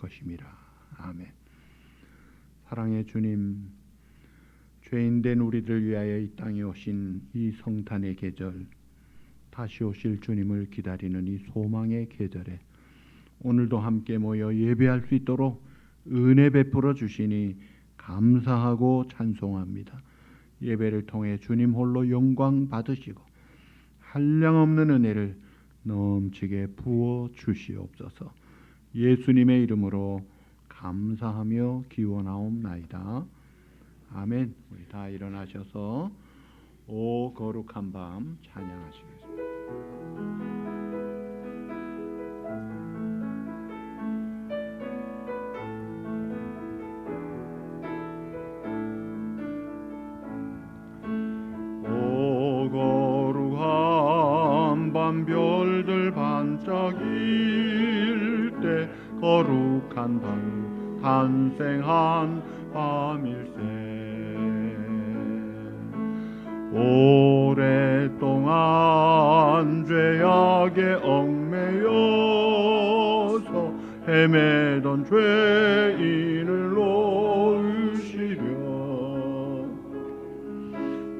것임이라. 아멘. 사랑의 주님, 죄인된 우리들을 위하여 이 땅에 오신 이 성탄의 계절, 다시 오실 주님을 기다리는 이 소망의 계절에 오늘도 함께 모여 예배할 수 있도록 은혜 베풀어 주시니 감사하고 찬송합니다. 예배를 통해 주님 홀로 영광 받으시고 한량없는 은혜를 넘치게 부어 주시옵소서. 예수님의 이름으로 감사하며 기원하옵나이다. 아멘. 우리 다 일어나셔서 오 거룩한 밤 찬양하시겠습니다. 오 거룩한 밤 별들 반짝일 때 거룩한 밤 탄생한 밤일세. 오랫동안 죄악에 얽매여서 헤매던 죄인을 놓으시려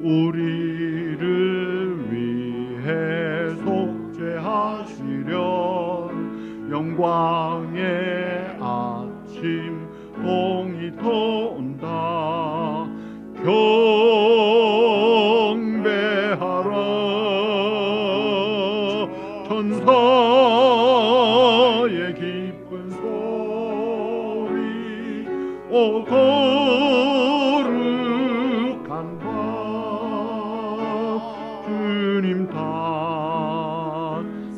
우리를 위해 속죄하시려 영광의 아침 동이 터온다. 경배하라 천사의 기쁜 소리. 오 거룩한 밤 주님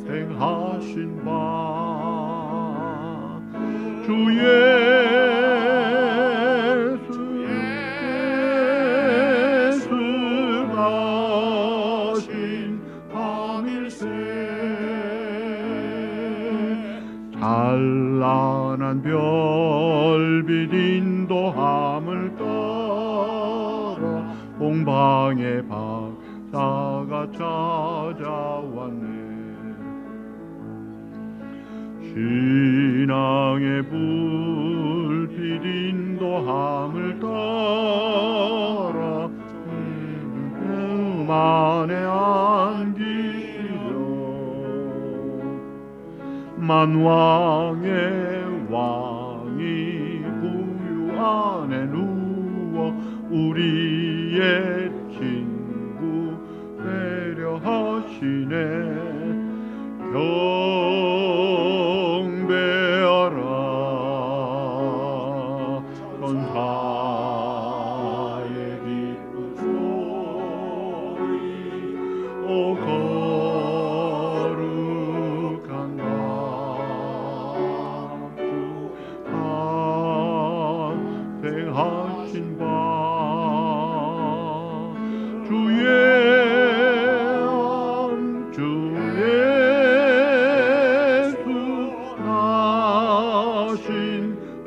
탄생하신 밤 주 찬란한 별빛 인도함을 따라 공방의 박사가 찾아왔네. 신앙의 불빛 인도함을 따라 품 안에 안기려 만왕의 왕이 구유 안에 누워 우리의 친구 배려하시네. 경배하라 천사의 기쁜 소리. 오 거룩한 밤 탄생하신 밤 주의 예수 나신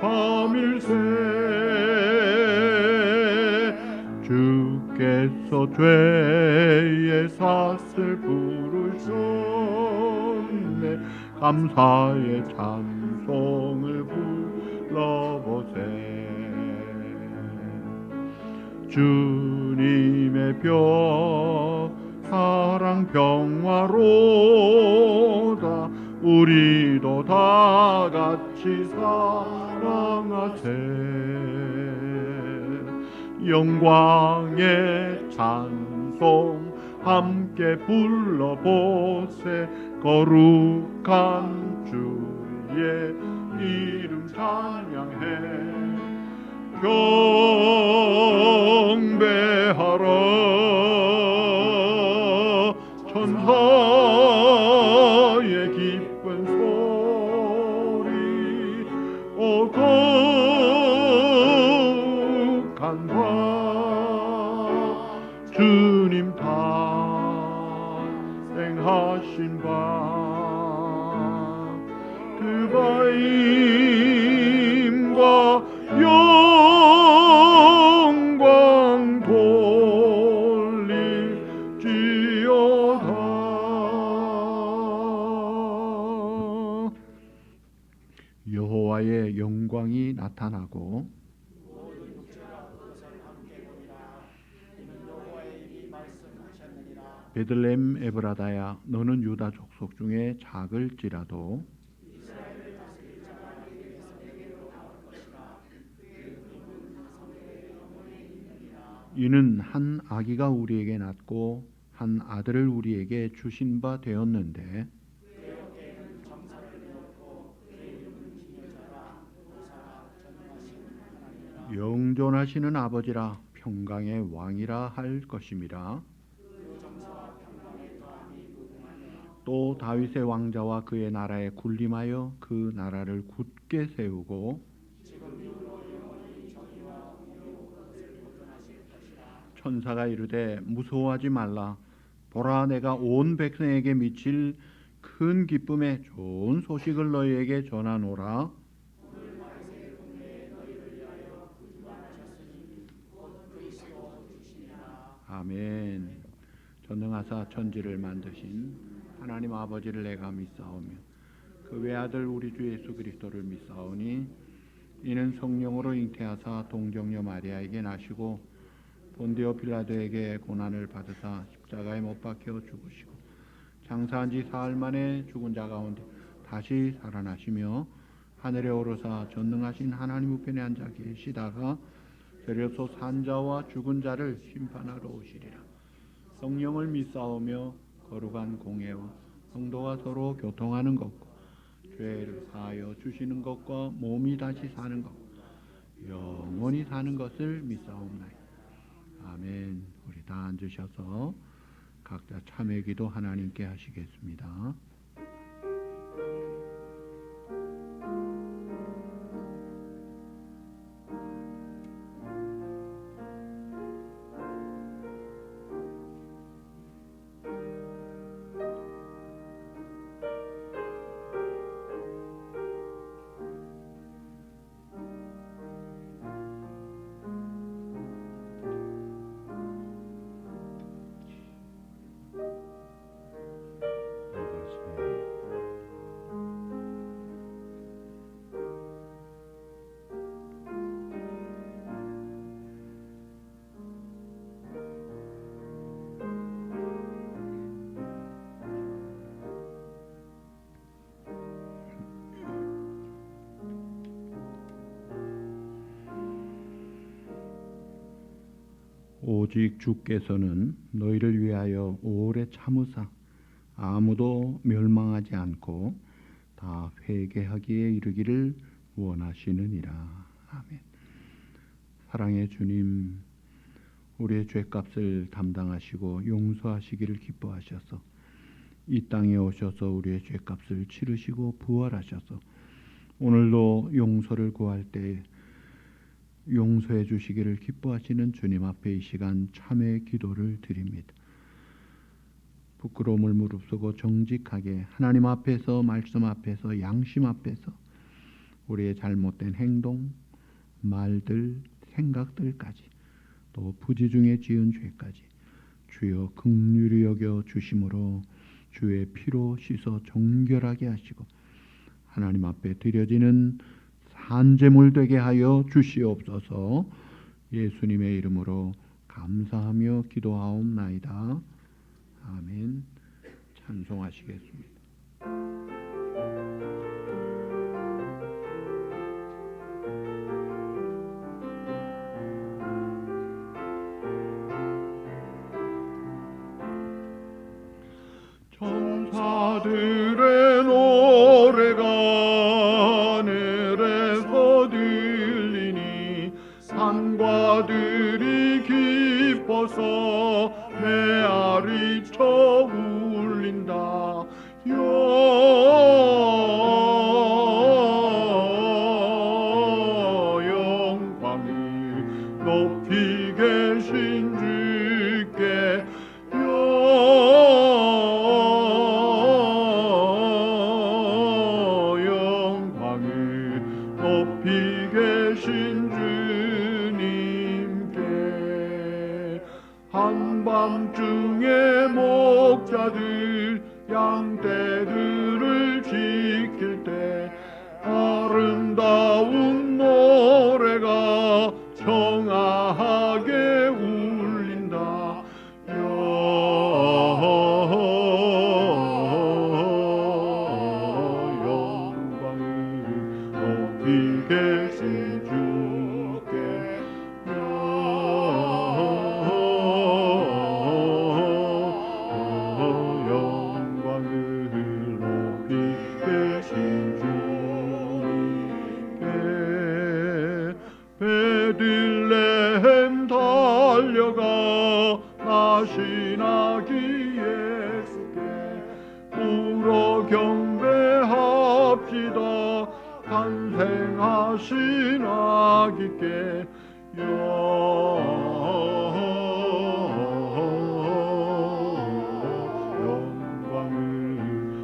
밤일세. 주께서 죄의 삭을 부르셨네. 감사의 찬송을 불러보세. 주님의 사랑 평화로다. 우리도 다 같이 사랑하세. 영광의 찬송 함께 불러보세. 거룩한 주의 이름 찬양해. 경배하라 천사의 기쁜 소리. 오 거룩한 밤 주님 탄생하신 밤 그 바임과 영광 돌릴지어다. 여호와 여호와의 영광이 나타나고 베들레헴 에브라다야 너는 유다 족속 중에 작을지라도 이는 한 아기가 우리에게 낳고 한 아들을 우리에게 주신 바 되었는데 영존하시는 아버지라 평강의 왕이라 할 것임이라. 또 다윗의 왕자와 그의 나라에 군림하여 그 나라를 굳게 세우고 천사가 이르되 무서워하지 말라. 보라, 내가 온 백성에게 미칠 큰 기쁨의 좋은 소식을 너희에게 전하노라. 아멘. 전능하사 천지를 만드신 하나님 아버지를 내가 믿사오며 그 외아들 우리 주 예수 그리스도를 믿사오니 이는 성령으로 잉태하사 동정녀 마리아에게 나시고 본디오 빌라도에게 고난을 받으사 십자가에 못 박혀 죽으시고 장사한 지 사흘 만에 죽은 자 가운데 다시 살아나시며 하늘에 오르사 전능하신 하나님 우편에 앉아 계시다가 내려서 산 자와 죽은 자를 심판하러 오시리라. 성령을 믿사오며 거룩한 공예와 성도가 서로 교통하는 것과 죄를 사하여 주시는 것과 몸이 다시 사는 것 영원히 사는 것을 믿사옵나이다. 아멘. 우리 다 앉으셔서 각자 참회 기도 하나님께 하시겠습니다. 오직 주께서는 너희를 위하여 오래 참으사 아무도 멸망하지 않고 다 회개하기에 이르기를 원하시느니라. 아멘. 사랑의 주님, 우리의 죄값을 담당하시고 용서하시기를 기뻐하셔서 이 땅에 오셔서 우리의 죄값을 치르시고 부활하셔서 오늘도 용서를 구할 때 용서해 주시기를 기뻐하시는 주님 앞에 이 시간 참회 기도를 드립니다. 부끄러움을 무릅쓰고 정직하게 하나님 앞에서, 말씀 앞에서, 양심 앞에서 우리의 잘못된 행동, 말들, 생각들까지 또 부지 중에 지은 죄까지 주여 긍휼히 여겨 주심으로 주의 피로 씻어 정결하게 하시고 하나님 앞에 드려지는 산제물 되게 하여 주시옵소서. 예수님의 이름으로 감사하며 기도하옵나이다. 아멘. 찬송하시겠습니다. 천사들의 노래가 하늘에서 들리니 산과들이 기뻐서 메아리 쳐 울린다. 영광을 높이 계신 주께 높이 계신 주님께 한밤중에 목자들 양떼들을 지킬 때 아름다운 아름다운 노래가 청아하게 울린다. 영광을 높이 계신 주께 영광을 높이 계신 주님께 베들레헴 달려가 나신 아기 예수께 울어 경배합시다. 탄생하신 아기께 영광을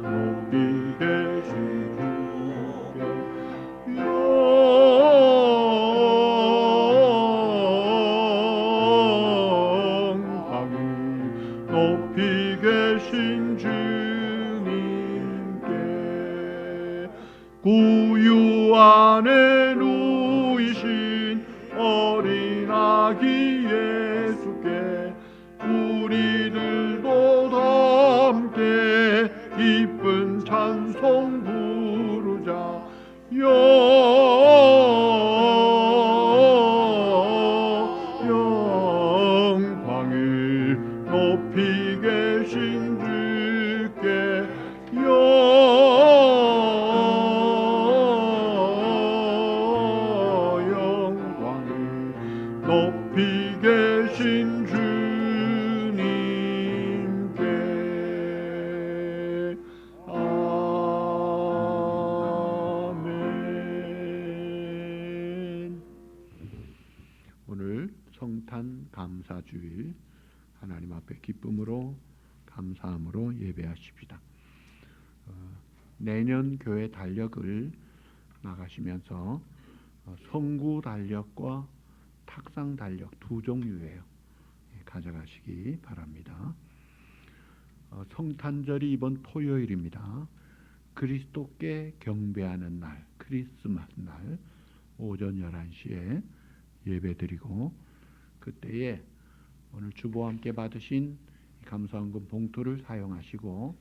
높이 계신 주께 영광을 높이 계신 주님께 구유 안에 누이신 어린 아기 예수께 우리들도 다 함께 기쁜 찬송 부르자. 영광을 높이 계신 주께 영광을 높이 계신 주님께 아멘. 오늘 성탄 감사주일 하나님 앞에 기쁨으로 감사함으로 예배하십시다. 내년 교회 달력을 나가시면서 성구 달력과 탁상 달력 두 종류예요. 가져가시기 바랍니다. 성탄절이 이번 토요일입니다. 그리스도께 경배하는 날, 크리스마스 날 오전 11시에 예배드리고 그때에 오늘 주보와 함께 받으신 감사헌금 봉투를 사용하시고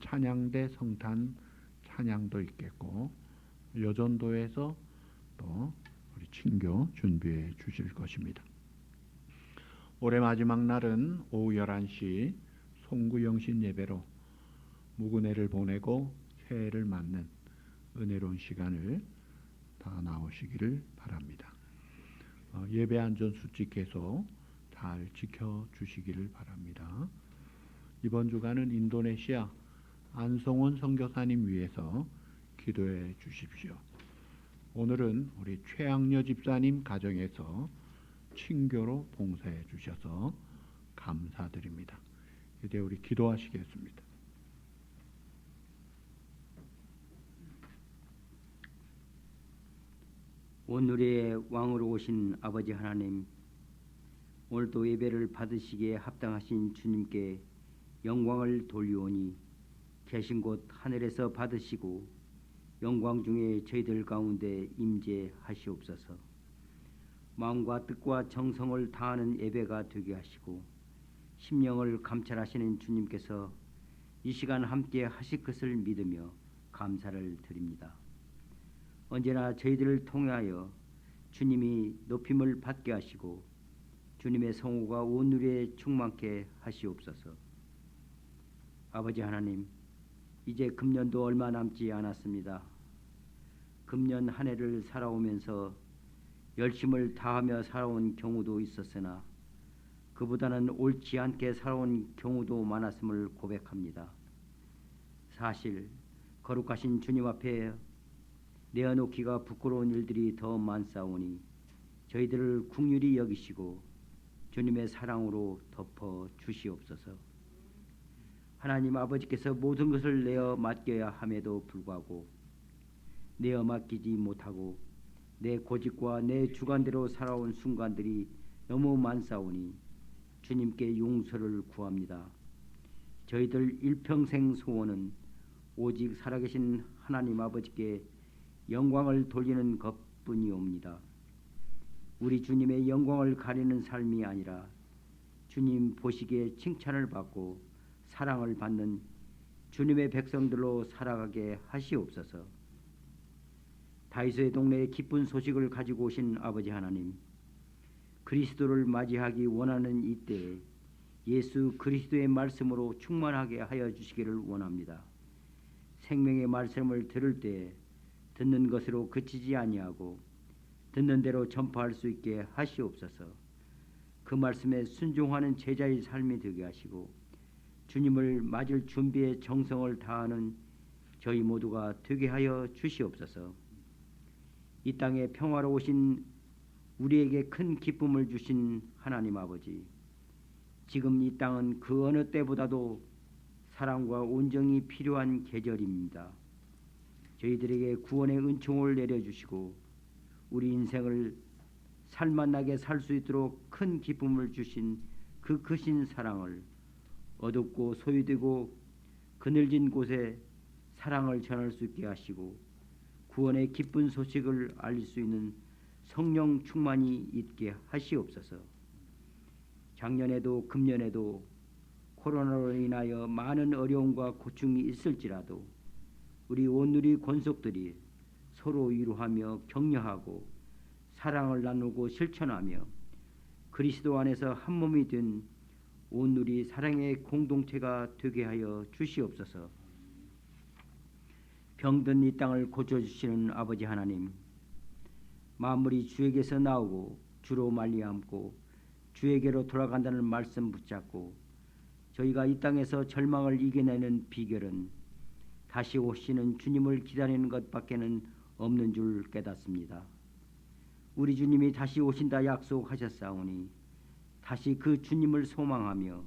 찬양대 성탄 찬양도 있겠고 여전도에서 또 우리 친교 준비해 주실 것입니다. 올해 마지막 날은 오후 11시 송구영신 예배로 무근회를 보내고 새해를 맞는 은혜로운 시간을 다 나오시기를 바랍니다. 예배 안전 수칙 계속 잘 지켜주시기를 바랍니다. 이번 주간은 인도네시아 안성원 선교사님 위해서 기도해 주십시오. 오늘은 우리 최양녀 집사님 가정에서 친교로 봉사해 주셔서 감사드립니다. 이제 우리 기도하시겠습니다. 오늘의 왕으로 오신 아버지 하나님, 오늘도 예배를 받으시기에 합당하신 주님께 영광을 돌리오니 계신 곳 하늘에서 받으시고 영광 중에 저희들 가운데 임재하시옵소서. 마음과 뜻과 정성을 다하는 예배가 되게 하시고 심령을 감찰하시는 주님께서 이 시간 함께 하실 것을 믿으며 감사를 드립니다. 언제나 저희들을 통하여 주님이 높임을 받게 하시고 주님의 성호가 온 누리에 충만케 하시옵소서. 아버지 하나님, 이제 금년도 얼마 남지 않았습니다. 금년 한 해를 살아오면서 열심을 다하며 살아온 경우도 있었으나 그보다는 옳지 않게 살아온 경우도 많았음을 고백합니다. 사실 거룩하신 주님 앞에 내어놓기가 부끄러운 일들이 더 많사오니 저희들을 긍휼히 여기시고 주님의 사랑으로 덮어 주시옵소서. 하나님 아버지께서 모든 것을 내어 맡겨야 함에도 불구하고 내어 맡기지 못하고 내 고집과 내 주관대로 살아온 순간들이 너무 많사오니 주님께 용서를 구합니다. 저희들 일평생 소원은 오직 살아계신 하나님 아버지께 영광을 돌리는 것뿐이옵니다. 우리 주님의 영광을 가리는 삶이 아니라 주님 보시기에 칭찬을 받고 사랑을 받는 주님의 백성들로 살아가게 하시옵소서. 다윗의 동네에 기쁜 소식을 가지고 오신 아버지 하나님, 그리스도를 맞이하기 원하는 이때에 예수 그리스도의 말씀으로 충만하게 하여 주시기를 원합니다. 생명의 말씀을 들을 때 듣는 것으로 그치지 아니하고 듣는 대로 전파할 수 있게 하시옵소서. 그 말씀에 순종하는 제자의 삶이 되게 하시고 주님을 맞을 준비의 정성을 다하는 저희 모두가 되게 하여 주시옵소서. 이 땅에 평화로 오신 우리에게 큰 기쁨을 주신 하나님 아버지, 지금 이 땅은 그 어느 때보다도 사랑과 온정이 필요한 계절입니다. 저희들에게 구원의 은총을 내려주시고 우리 인생을 살맛나게 살 수 있도록 큰 기쁨을 주신 그 크신 사랑을 어둡고 소유되고 그늘진 곳에 사랑을 전할 수 있게 하시고 구원의 기쁜 소식을 알릴 수 있는 성령 충만이 있게 하시옵소서. 작년에도 금년에도 코로나로 인하여 많은 어려움과 고충이 있을지라도 우리 온누리 권속들이 서로 위로하며 격려하고 사랑을 나누고 실천하며 그리스도 안에서 한 몸이 된 온누리 사랑의 공동체가 되게 하여 주시옵소서. 병든 이 땅을 고쳐주시는 아버지 하나님, 만물이 주에게서 나오고 주로 말미암고 주에게로 돌아간다는 말씀 붙잡고 저희가 이 땅에서 절망을 이겨내는 비결은 다시 오시는 주님을 기다리는 것밖에는 없는 줄 깨닫습니다. 우리 주님이 다시 오신다 약속하셨사오니 다시 그 주님을 소망하며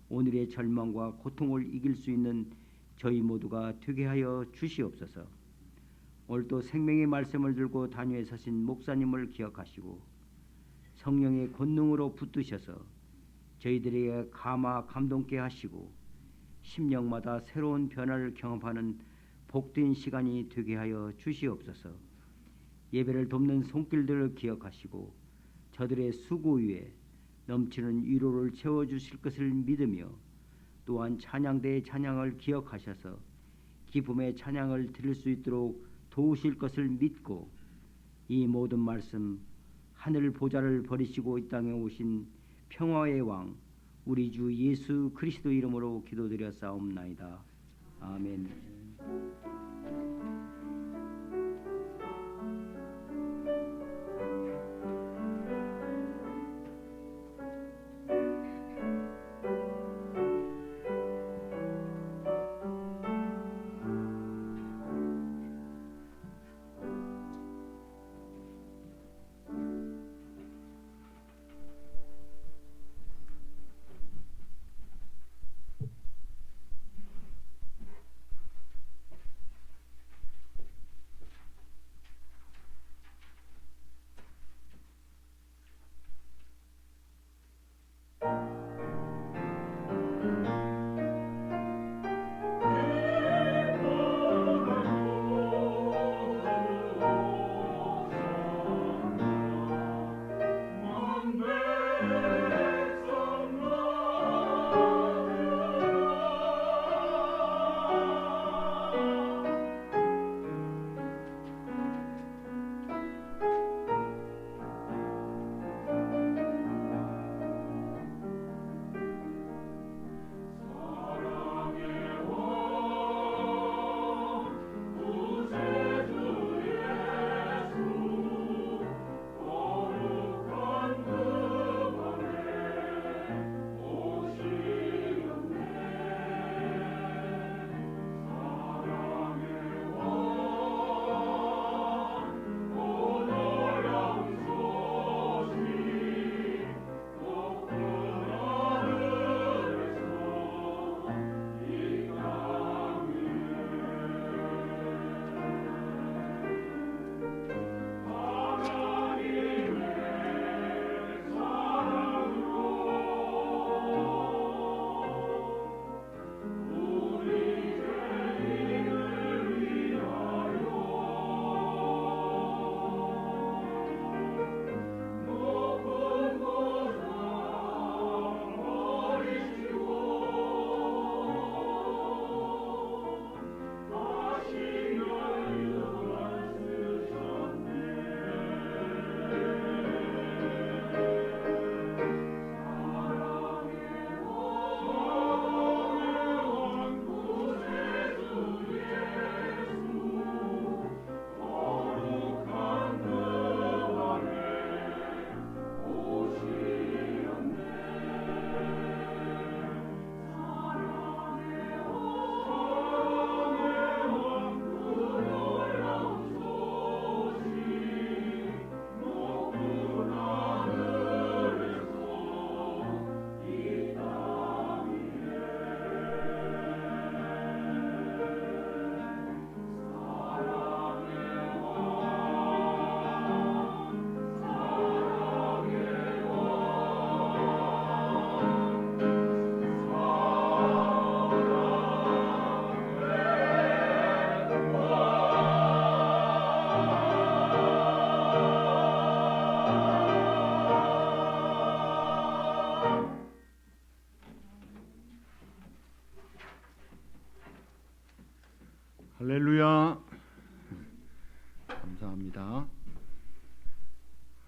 오늘의 절망과 고통을 이길 수 있는 저희 모두가 되게 하여 주시옵소서. 오늘도 생명의 말씀을 들고 단위에 서신 목사님을 기억하시고 성령의 권능으로 붙드셔서 저희들에게 감동케 하시고 심령마다 새로운 변화를 경험하는 복된 시간이 되게 하여 주시옵소서. 예배를 돕는 손길들을 기억하시고 저들의 수고 위에 넘치는 위로를 채워주실 것을 믿으며 또한 찬양대의 찬양을 기억하셔서 기쁨의 찬양을 드릴 수 있도록 도우실 것을 믿고 이 모든 말씀 하늘 보좌를 버리시고 이 땅에 오신 평화의 왕 우리 주 예수 그리스도 이름으로 기도드려 싸움나이다. 아멘.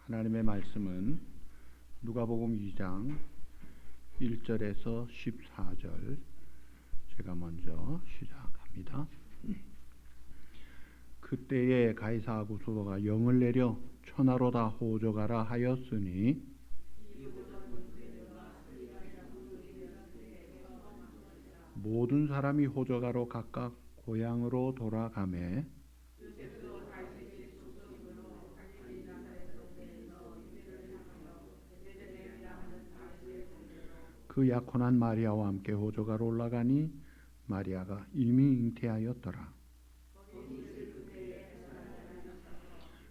하나님의 말씀은 누가복음 2장 1절에서 14절 제가 먼저 시작합니다. 그때에 가이사 아구수도가 영을 내려 천하로 다 호적하라 하였으니 모든 사람이 호적하러 각각 고향으로 돌아가매 그 약혼한 마리아와 함께 호적하러 올라가니 마리아가 이미 잉태하였더라.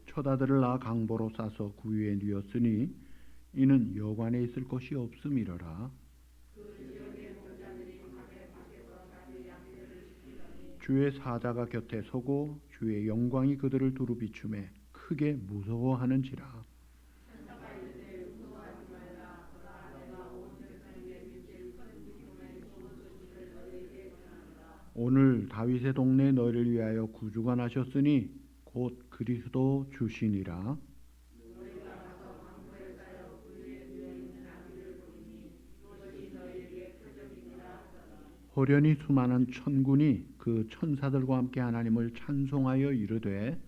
처자들을 낳아 강보로 싸서 구유에 뉘었으니 이는 여관에 있을 곳이 없음이러라. 주의 사자가 곁에 서고 주의 영광이 그들을 두루 비추매 크게 무서워하는지라. 오늘 다윗의 동네 너희를 위하여 구주가 나셨으니 곧 그리스도 주시니라. 호련히 수많은 천군이 그 천사들과 함께 하나님을 찬송하여 이르되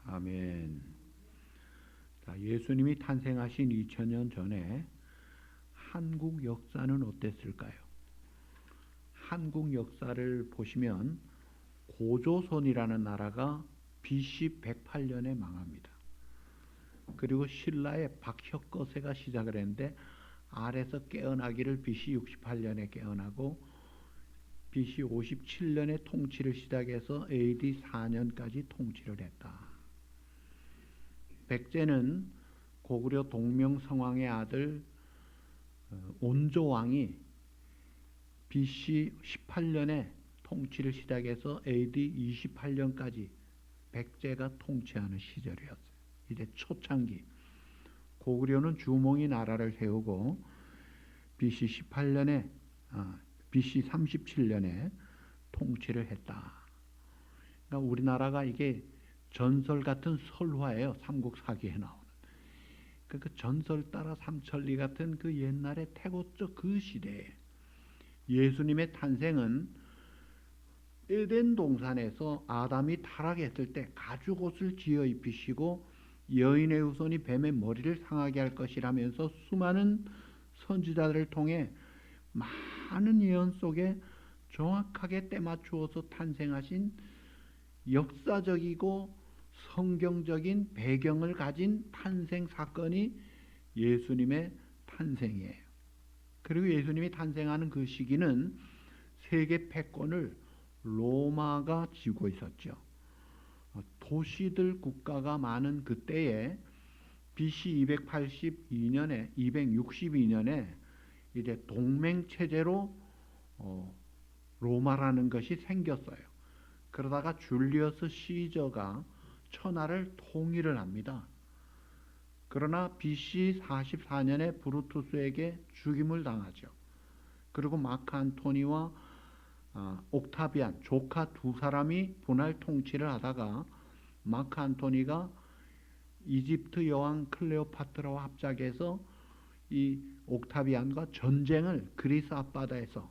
아멘. 자, 예수님이 탄생하신 2000년 전에 한국 역사는 어땠을까요? 한국 역사를 보시면 고조선이라는 나라가 BC 108년에 망합니다. 그리고 신라의 박혁거세가 시작을 했는데 아래서 깨어나기를 BC 68년에 깨어나고 BC 57년에 통치를 시작해서 AD 4년까지 통치를 했다. 백제는 고구려 동명성왕의 아들 온조왕이 BC 18년에 통치를 시작해서 AD 28년까지 백제가 통치하는 시절이었어요. 이제 초창기. 고구려는 주몽이 나라를 세우고 BC 37년에 통치를 했다. 그러니까 우리나라가 이게 전설 같은 설화예요. 삼국사기에 나오는. 그 전설 따라 삼천리 같은 그 옛날의 태고적 그 시대에 예수님의 탄생은 에덴 동산에서 아담이 타락했을 때 가죽옷을 지어 입히시고 여인의 후손이 뱀의 머리를 상하게 할 것이라면서 수많은 선지자들을 통해 많은 예언 속에 정확하게 때맞추어서 탄생하신 역사적이고 성경적인 배경을 가진 탄생 사건이 예수님의 탄생이에요. 그리고 예수님이 탄생하는 그 시기는 세계 패권을 로마가 쥐고 있었죠. 도시들 국가가 많은 그때에 BC 262년에 이제 동맹 체제로 로마라는 것이 생겼어요. 그러다가 줄리어스 시저가 천하를 통일을 합니다. 그러나 BC 44년에 브루투스에게 죽임을 당하죠. 그리고 마크 안토니와 옥타비안 조카 두 사람이 분할 통치를 하다가 마크 안토니가 이집트 여왕 클레오파트라와 합작해서 이 옥타비안과 전쟁을 그리스 앞바다에서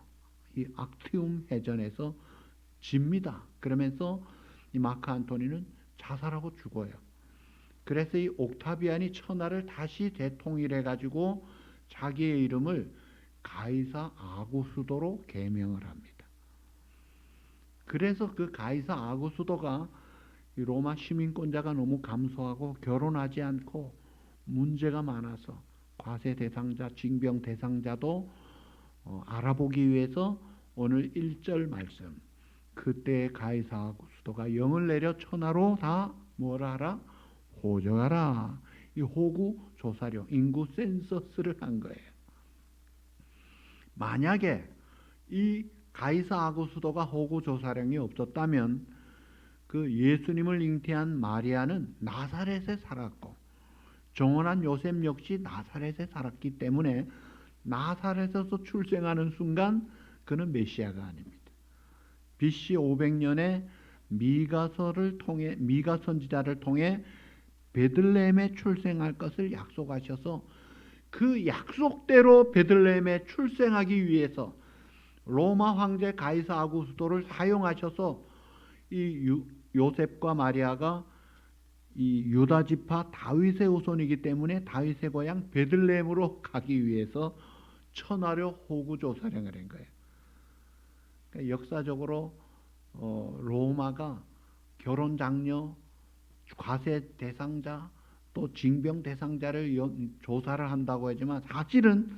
이 악티움 해전에서 집니다. 그러면서 이 마크 안토니는 자살하고 죽어요. 그래서 이 옥타비안이 천하를 다시 재통일해 가지고 자기의 이름을 가이사 아구수도로 개명을 합니다. 그래서 그 가이사 아구수도가 로마 시민권자가 너무 감소하고 결혼하지 않고 문제가 많아서 과세 대상자, 징병 대상자도 알아보기 위해서 오늘 1절 말씀 그때 가이사 아구수도가 영을 내려 천하로 다 뭐라 하라? 호적하라. 이 호구 조사료, 인구 센서스를 한 거예요. 만약에 이 가이사 아구수도가 호구 조사령이 없었다면 그 예수님을 잉태한 마리아는 나사렛에 살았고 정원한 요셉 역시 나사렛에 살았기 때문에 나사렛에서 출생하는 순간 그는 메시아가 아닙니다. BC 500년에 미가 선지자를 통해 베들레헴에 출생할 것을 약속하셔서 그 약속대로 베들레헴에 출생하기 위해서 로마 황제 가이사 아구스토를 사용하셔서 이 요셉과 마리아가 이 유다 지파 다윗의 후손이기 때문에 다윗의 고향 베들레헴으로 가기 위해서 천하려 호구 조사령을 한 거예요. 그러니까 역사적으로 로마가 결혼 장려, 과세 대상자, 또 징병 대상자를 조사를 한다고 하지만 사실은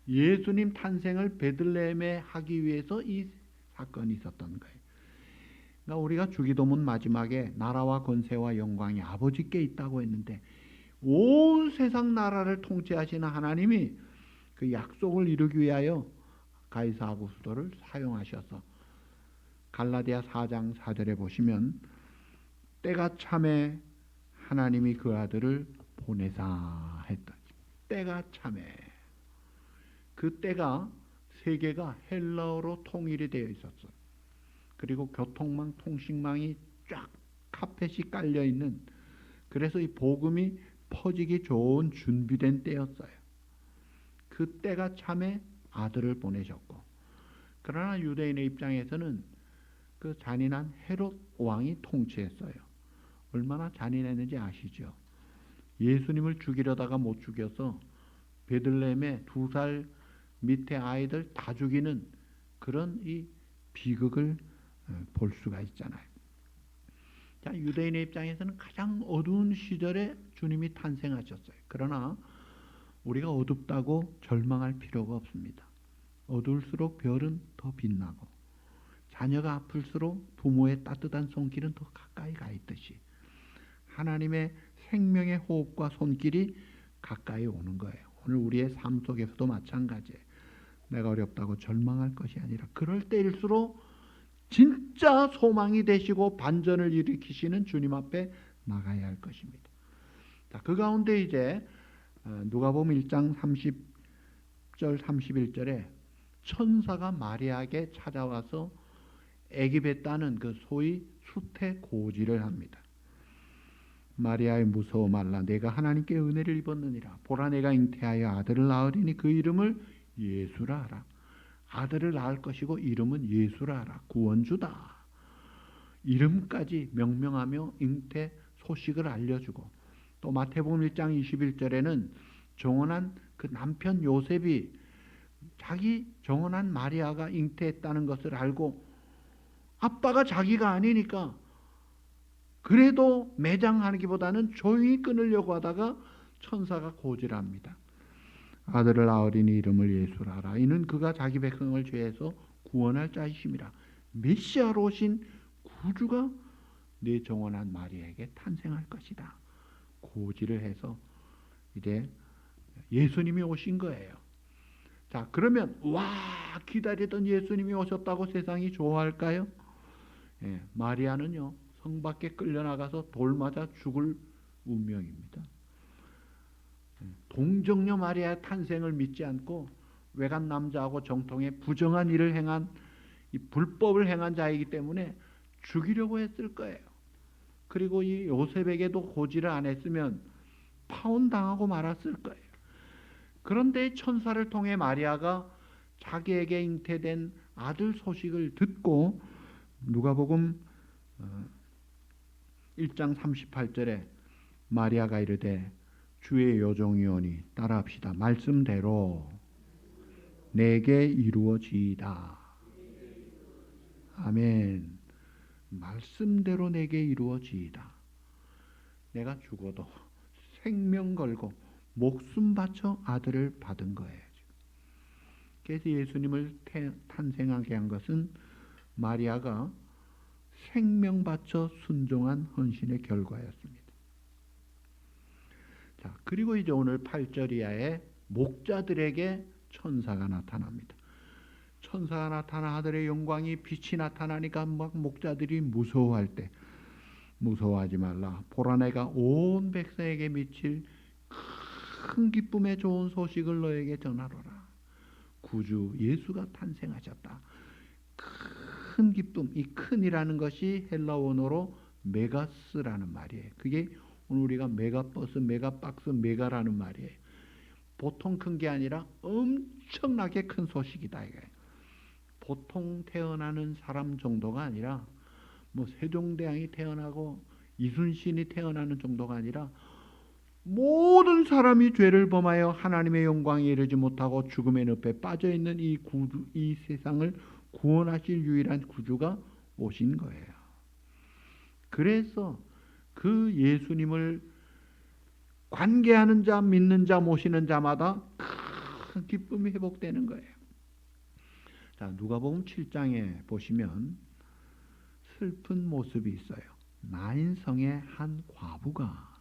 예수님 탄생을 베들레헴에 하기 위해서 이 사건이 있었던 거예요. 그러니까 우리가 주기도문 마지막에 나라와 권세와 영광이 아버지께 있다고 했는데 온 세상 나라를 통치하시는 하나님이 그 약속을 이루기 위하여 가이사 아구스토를 사용하셔서 갈라디아 4장 4절에 보시면 때가 참에 하나님이 그 아들을 보내사 했다. 때가 참에. 그 때가 세계가 헬라어로 통일이 되어 있었어요. 그리고 교통망, 통신망이 쫙 카펫이 깔려 있는, 그래서 이 복음이 퍼지기 좋은 준비된 때였어요. 그 때가 참에 아들을 보내셨고, 그러나 유대인의 입장에서는 그 잔인한 헤롯 왕이 통치했어요. 얼마나 잔인했는지 아시죠? 예수님을 죽이려다가 못 죽여서 베들레헴에 2살 밑에 아이들 다 죽이는 그런 이 비극을 볼 수가 있잖아요. 자, 유대인의 입장에서는 가장 어두운 시절에 주님이 탄생하셨어요. 그러나 우리가 어둡다고 절망할 필요가 없습니다. 어두울수록 별은 더 빛나고 자녀가 아플수록 부모의 따뜻한 손길은 더 가까이 가 있듯이 하나님의 생명의 호흡과 손길이 가까이 오는 거예요. 오늘 우리의 삶 속에서도 마찬가지예요. 내가 어렵다고 절망할 것이 아니라 그럴 때일수록 진짜 소망이 되시고 반전을 일으키시는 주님 앞에 나가야 할 것입니다. 자, 그 가운데 이제 누가복음 1장 30절 31절에 천사가 마리아에게 찾아와서 애기뱉다는 그 소위 수태고지를 합니다. 마리아의 무서워 말라, 내가 하나님께 은혜를 입었느니라. 보라, 내가 잉태하여 아들을 낳으리니 그 이름을 예수라 하라. 아들을 낳을 것이고 이름은 예수라 하라. 구원주다. 이름까지 명명하며 잉태 소식을 알려주고, 또 마태복음 1장 21절에는 정혼한 그 남편 요셉이 자기 정혼한 마리아가 잉태했다는 것을 알고 아빠가 자기가 아니니까 그래도 매장하기보다는 조용히 끊으려고 하다가 천사가 고지합니다. 아들을 낳으리니 이름을 예수라 하라. 이는 그가 자기 백성을 죄에서 구원할 자이심이라. 메시아로 오신 구주가 내 정원한 마리아에게 탄생할 것이다. 고지를 해서 이제 예수님이 오신 거예요. 자, 그러면 와, 기다리던 예수님이 오셨다고 세상이 좋아할까요? 예, 마리아는요 성 밖에 끌려나가서 돌 맞아 죽을 운명입니다. 동정녀 마리아의 탄생을 믿지 않고 외간 남자하고 정통에 부정한 일을 행한, 이 불법을 행한 자이기 때문에 죽이려고 했을 거예요. 그리고 이 요셉에게도 고지를 안 했으면 파혼당하고 말았을 거예요. 그런데 천사를 통해 마리아가 자기에게 잉태된 아들 소식을 듣고 누가복음 1장 38절에 마리아가 이르되 주의 여종이오니 따라합시다. 말씀대로 내게 이루어지이다. 아멘. 말씀대로 내게 이루어지이다. 내가 죽어도 생명 걸고 목숨 바쳐 아들을 받은 거예요. 그래서 예수님을 탄생하게 한 것은 마리아가 생명 바쳐 순종한 헌신의 결과였습니다. 자, 그리고 이제 오늘 8절 이하에 목자들에게 천사가 나타납니다. 천사가 나타나 아들의 영광이 빛이 나타나니까 막 목자들이 무서워할 때, 무서워하지 말라. 보라, 내가 온 백성에게 미칠 큰 기쁨의 좋은 소식을 너에게 전하노라. 구주 예수가 탄생하셨다. 큰 큰 기쁨, 이 큰이라는 것이 헬라 원어로 메가스라는 말이에요. 그게 오늘 우리가 메가버스, 메가박스, 메가라는 말이에요. 보통 큰 게 아니라 엄청나게 큰 소식이다 이거예요. 보통 태어나는 사람 정도가 아니라 뭐 세종대왕이 태어나고 이순신이 태어나는 정도가 아니라 모든 사람이 죄를 범하여 하나님의 영광에 이르지 못하고 죽음의 늪에 빠져 있는 이 구주, 이 세상을 구원하실 유일한 구주가 오신 거예요. 그래서 그 예수님을 관계하는 자, 믿는 자, 모시는 자마다 큰 기쁨이 회복되는 거예요. 자, 누가복음 7장에 보시면 슬픈 모습이 있어요. 나인성의 한 과부가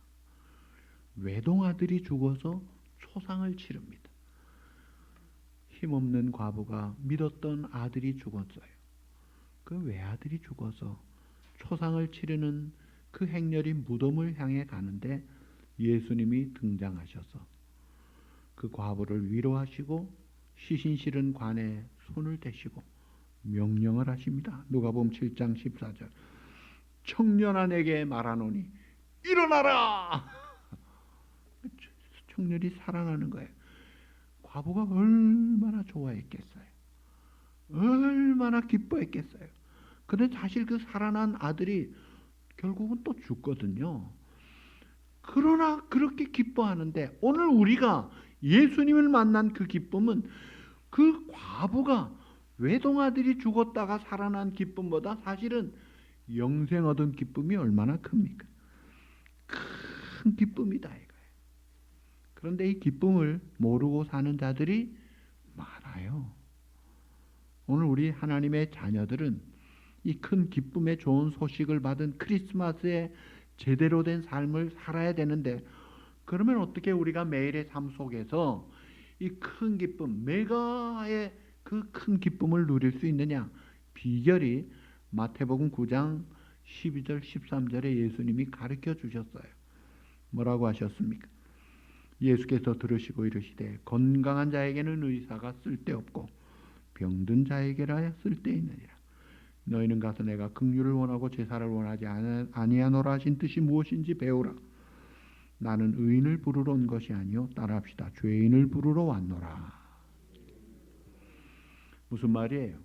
외동아들이 죽어서 초상을 치릅니다. 힘없는 과부가 믿었던 아들이 죽었어요. 그 외아들이 죽어서 초상을 치르는 그 행렬이 무덤을 향해 가는데 예수님이 등장하셔서 그 과부를 위로하시고 시신 실은 관에 손을 대시고 명령을 하십니다. 누가복음 7장 14절. 청년아 내게 말하노니 일어나라. 청년이 살아나는 거예요. 과부가 얼마나 좋아했겠어요. 얼마나 기뻐했겠어요. 그런데 사실 그 살아난 아들이 결국은 또 죽거든요. 그러나 그렇게 기뻐하는데 오늘 우리가 예수님을 만난 그 기쁨은 그 과부가 외동아들이 죽었다가 살아난 기쁨보다 사실은 영생 얻은 기쁨이 얼마나 큽니까? 큰 기쁨이다 이거예요. 그런데 이 기쁨을 모르고 사는 자들이 많아요. 오늘 우리 하나님의 자녀들은 이 큰 기쁨의 좋은 소식을 받은 크리스마스에 제대로 된 삶을 살아야 되는데 그러면 어떻게 우리가 매일의 삶 속에서 이 큰 기쁨, 메가의 그 큰 기쁨을 누릴 수 있느냐? 비결이 마태복음 9장 12절 13절에 예수님이 가르쳐 주셨어요. 뭐라고 하셨습니까? 예수께서 들으시고 이르시되 건강한 자에게는 의사가 쓸데없고 병든 자에게라 쓸데있느니라. 너희는 가서 내가 긍휼을 원하고 제사를 원하지 아니하노라 하신 뜻이 무엇인지 배우라. 나는 의인을 부르러 온 것이 아니요 따라합시다. 죄인을 부르러 왔노라. 무슨 말이에요?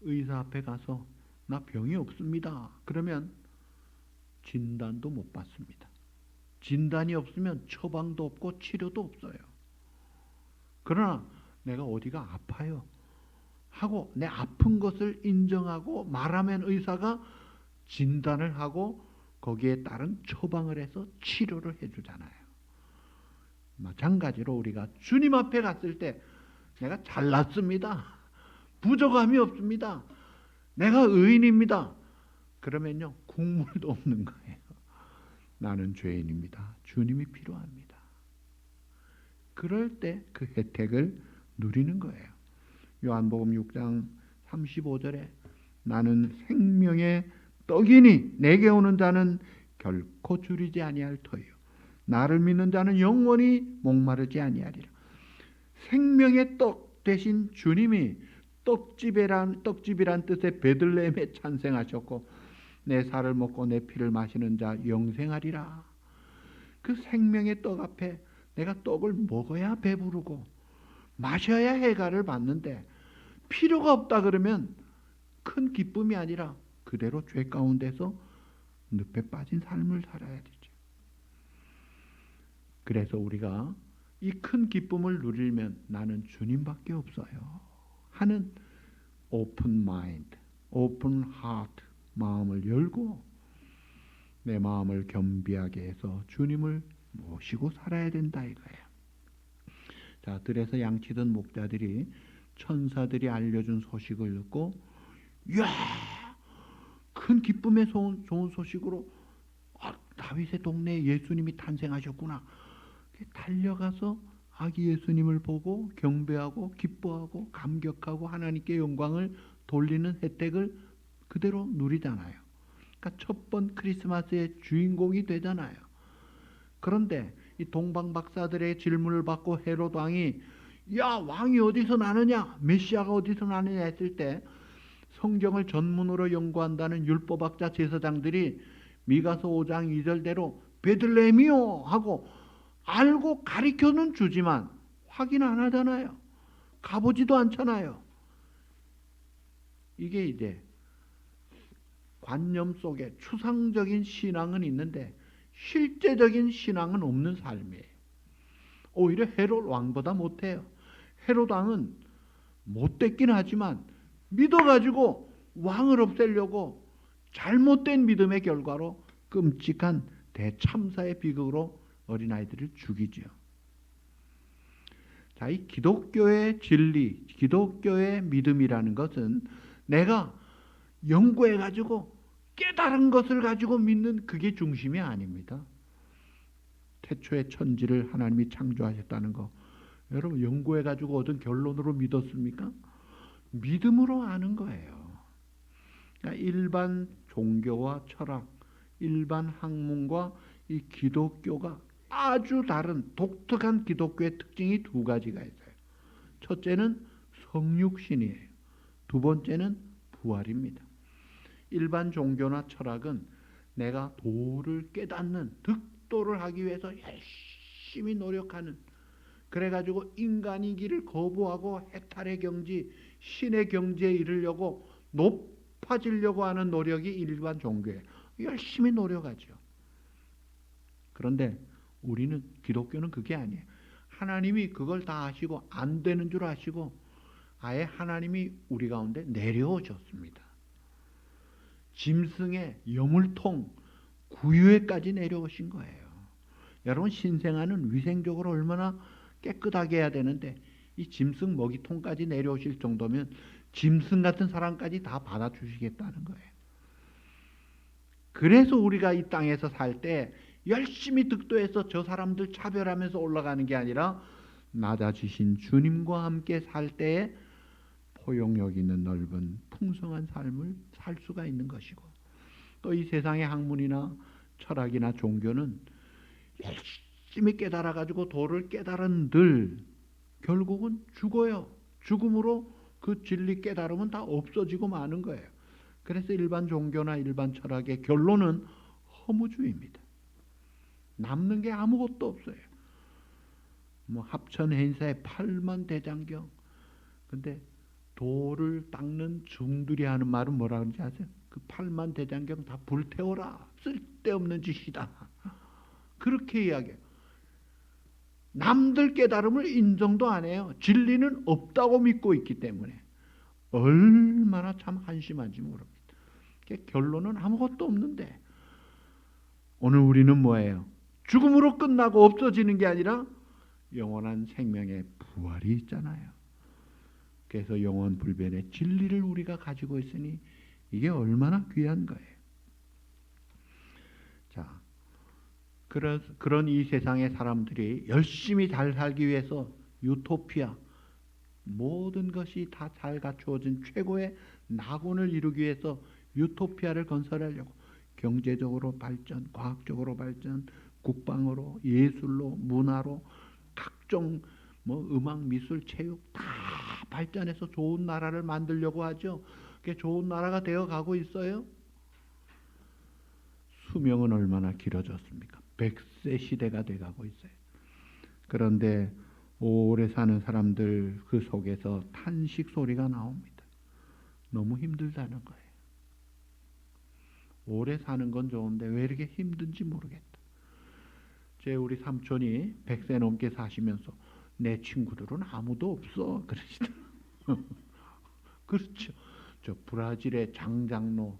의사 앞에 가서 나 병이 없습니다. 그러면 진단도 못 받습니다. 진단이 없으면 처방도 없고 치료도 없어요. 그러나 내가 어디가 아파요 하고 내 아픈 것을 인정하고 말하면 의사가 진단을 하고 거기에 따른 처방을 해서 치료를 해주잖아요. 마찬가지로 우리가 주님 앞에 갔을 때 내가 잘났습니다. 부족함이 없습니다. 내가 의인입니다. 그러면요 국물도 없는 거예요. 나는 죄인입니다. 주님이 필요합니다. 그럴 때 그 혜택을 누리는 거예요. 요한복음 6장 35절에 나는 생명의 떡이니 내게 오는 자는 결코 줄이지 아니할 터요. 나를 믿는 자는 영원히 목마르지 아니하리라. 생명의 떡 대신 주님이 떡집이란 뜻의 베들레헴에 찬생하셨고 내 살을 먹고 내 피를 마시는 자 영생하리라. 그 생명의 떡 앞에 내가 떡을 먹어야 배부르고 마셔야 해가를 받는데 필요가 없다 그러면 큰 기쁨이 아니라 그대로 죄 가운데서 늪에 빠진 삶을 살아야 되죠. 그래서 우리가 이 큰 기쁨을 누리면 나는 주님밖에 없어요 하는 오픈 마인드, 오픈 하트, 마음을 열고 내 마음을 겸비하게 해서 주님을 모시고 살아야 된다 이거예요. 자, 들에서 양치던 목자들이 천사들이 알려준 소식을 듣고 이야 큰 기쁨의 좋은 소식으로 다윗의 동네에 예수님이 탄생하셨구나. 달려가서 아기 예수님을 보고 경배하고 기뻐하고 감격하고 하나님께 영광을 돌리는 혜택을 그대로 누리잖아요. 그러니까 첫 번 크리스마스의 주인공이 되잖아요. 그런데 이 동방 박사들의 질문을 받고 헤롯 왕이 야 왕이 어디서 나느냐 메시아가 어디서 나느냐 했을 때 성경을 전문으로 연구한다는 율법학자 제사장들이 미가서 5장 2절대로 베들레헴이요 하고 알고 가르쳐는 주지만 확인 안 하잖아요. 가보지도 않잖아요. 이게 이제 관념 속에 추상적인 신앙은 있는데 실제적인 신앙은 없는 삶이에요. 오히려 헤롯 왕보다 못해요. 헤롯 왕은 못됐긴 하지만 믿어가지고 왕을 없애려고 잘못된 믿음의 결과로 끔찍한 대참사의 비극으로 어린아이들을 죽이죠. 자, 이 기독교의 진리, 기독교의 믿음이라는 것은 내가 연구해가지고 깨달은 것을 가지고 믿는 그게 중심이 아닙니다. 태초에 천지를 하나님이 창조하셨다는 거 여러분 연구해가지고 얻은 결론으로 믿었습니까? 믿음으로 아는 거예요. 그러니까 일반 종교와 철학, 일반 학문과 이 기독교가 아주 다른 독특한 기독교의 특징이 두 가지가 있어요. 첫째는 성육신이에요. 두 번째는 부활입니다. 일반 종교나 철학은 내가 도를 깨닫는 득도를 하기 위해서 열심히 노력하는, 그래가지고 인간이기를 거부하고 해탈의 경지, 신의 경지에 이르려고 높아지려고 하는 노력이 일반 종교예요. 열심히 노력하죠. 그런데 우리는, 기독교는 그게 아니에요. 하나님이 그걸 다 아시고 안 되는 줄 아시고 아예 하나님이 우리 가운데 내려오셨습니다. 짐승의 여물통 구유에까지 내려오신 거예요. 여러분 신생아는 위생적으로 얼마나 깨끗하게 해야 되는데 이 짐승 먹이통까지 내려오실 정도면 짐승 같은 사람까지 다 받아주시겠다는 거예요. 그래서 우리가 이 땅에서 살 때 열심히 득도해서 저 사람들 차별하면서 올라가는 게 아니라 낮아지신 주님과 함께 살 때에 포용력 있는 넓은 풍성한 삶을 살 수가 있는 것이고, 또 이 세상의 학문이나 철학이나 종교는 열심히 깨달아 가지고 도를 깨달은들 결국은 죽어요. 죽음으로 그 진리 깨달음은 다 없어지고 마는 거예요. 그래서 일반 종교나 일반 철학의 결론은 허무주의입니다. 남는 게 아무것도 없어요. 뭐 합천 행사에 8만 대장경. 근데 도를 닦는 중들이 하는 말은 뭐라 그러는지 아세요? 그 8만 대장경 다 불태워라. 쓸데없는 짓이다. 그렇게 이야기해요. 남들 깨달음을 인정도 안 해요. 진리는 없다고 믿고 있기 때문에 얼마나 참 한심한지 모릅니다. 결론은 아무것도 없는데 오늘 우리는 뭐예요? 죽음으로 끝나고 없어지는 게 아니라 영원한 생명의 부활이 있잖아요. 그래서 영원 불변의 진리를 우리가 가지고 있으니 이게 얼마나 귀한 거예요. 자, 그런 이 세상의 사람들이 열심히 잘 살기 위해서 유토피아, 모든 것이 다 잘 갖추어진 최고의 낙원을 이루기 위해서 유토피아를 건설하려고 경제적으로 발전, 과학적으로 발전, 국방으로, 예술로, 문화로, 각종 뭐 음악, 미술, 체육 다 발전해서 좋은 나라를 만들려고 하죠. 그게 좋은 나라가 되어 가고 있어요. 수명은 얼마나 길어졌습니까? 100세 시대가 돼 가고 있어요. 그런데 오래 사는 사람들 그 속에서 탄식 소리가 나옵니다. 너무 힘들다는 거예요. 오래 사는 건 좋은데 왜 이렇게 힘든지 모르겠다. 우리 삼촌이 100세 넘게 사시면서 내 친구들은 아무도 없어 그러시더라고요. 그렇죠. 저 브라질의 장장로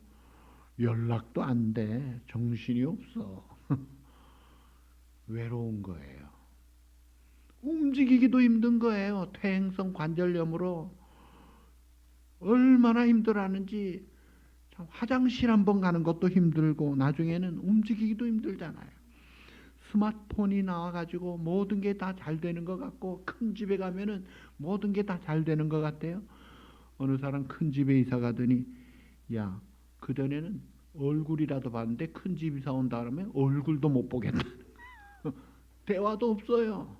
연락도 안 돼. 정신이 없어. 외로운 거예요. 움직이기도 힘든 거예요. 퇴행성 관절염으로 얼마나 힘들어하는지. 참 화장실 한번 가는 것도 힘들고 나중에는 움직이기도 힘들잖아요. 스마트폰이 나와가지고 모든 게 다 잘 되는 것 같고 큰 집에 가면은 모든 게 다 잘 되는 것 같아요. 어느 사람 큰 집에 이사 가더니 야, 그전에는 얼굴이라도 봤는데 큰 집 이사 온다 그러면 얼굴도 못 보겠다. 대화도 없어요.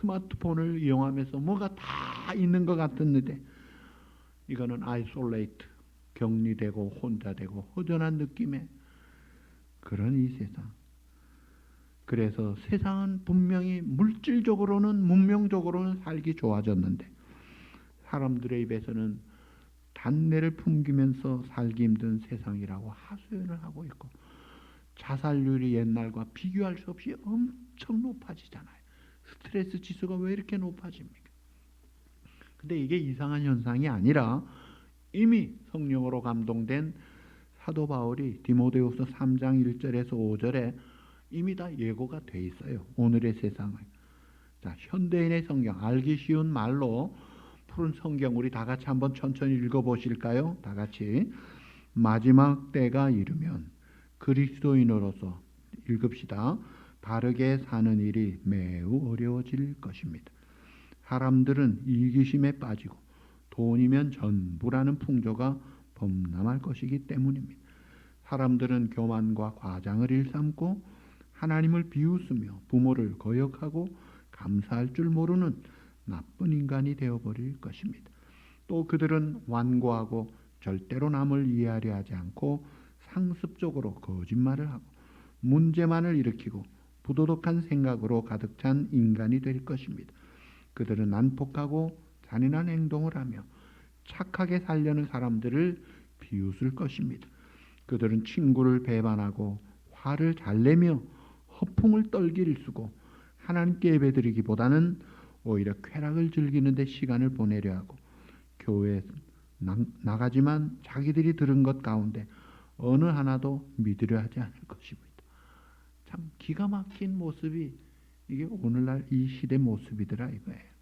스마트폰을 이용하면서 뭐가 다 있는 것 같았는데 이거는 아이솔레이트, 격리되고 혼자 되고 허전한 느낌의 그런 이 세상. 그래서 세상은 분명히 물질적으로는 문명적으로는 살기 좋아졌는데 사람들의 입에서는 단내를 풍기면서 살기 힘든 세상이라고 하소연을 하고 있고 자살률이 옛날과 비교할 수 없이 엄청 높아지잖아요. 스트레스 지수가 왜 이렇게 높아집니까? 근데 이게 이상한 현상이 아니라 이미 성령으로 감동된 사도 바울이 디모데후서 3장 1절에서 5절에 이미 다 예고가 돼 있어요. 오늘의 세상을. 자, 현대인의 성경, 알기 쉬운 말로 푸른 성경 우리 다 같이 한번 천천히 읽어보실까요? 다 같이. 마지막 때가 이르면 그리스도인으로서 읽읍시다. 바르게 사는 일이 매우 어려워질 것입니다. 사람들은 이기심에 빠지고 돈이면 전부라는 풍조가 범람할 것이기 때문입니다. 사람들은 교만과 과장을 일삼고 하나님을 비웃으며 부모를 거역하고 감사할 줄 모르는 나쁜 인간이 되어버릴 것입니다. 또 그들은 완고하고 절대로 남을 이해하려 하지 않고 상습적으로 거짓말을 하고 문제만을 일으키고 부도덕한 생각으로 가득 찬 인간이 될 것입니다. 그들은 난폭하고 잔인한 행동을 하며 착하게 살려는 사람들을 비웃을 것입니다. 그들은 친구를 배반하고 화를 잘 내며 허풍을 떨기를 쓰고 하나님께 예배드리기보다는 오히려 쾌락을 즐기는 데 시간을 보내려 하고 교회에 나가지만 자기들이 들은 것 가운데 어느 하나도 믿으려 하지 않을 것입니다. 참 기가 막힌 모습이 이게 오늘날 이 시대 모습이더라 이거예요.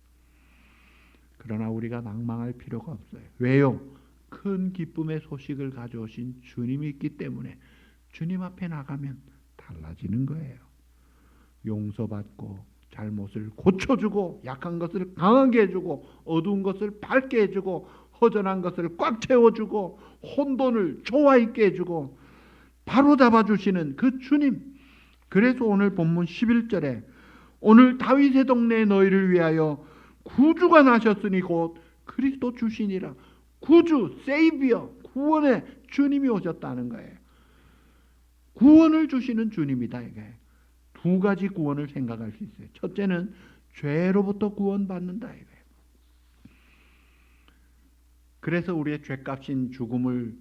그러나 우리가 낭망할 필요가 없어요. 왜요? 큰 기쁨의 소식을 가져오신 주님이 있기 때문에 주님 앞에 나가면 달라지는 거예요. 용서받고 잘못을 고쳐주고 약한 것을 강하게 해주고 어두운 것을 밝게 해주고 허전한 것을 꽉 채워주고 혼돈을 조화 있게 해주고 바로 잡아주시는 그 주님. 그래서 오늘 본문 11절에 오늘 다윗의 동네에 너희를 위하여 구주가 나셨으니 곧 그리스도 주시니라. 구주, 세이비어, 구원의 주님이 오셨다는 거예요. 구원을 주시는 주님이다 이게. 두 가지 구원을 생각할 수 있어요. 첫째는 죄로부터 구원받는다 이거예요. 그래서 우리의 죄값인 죽음을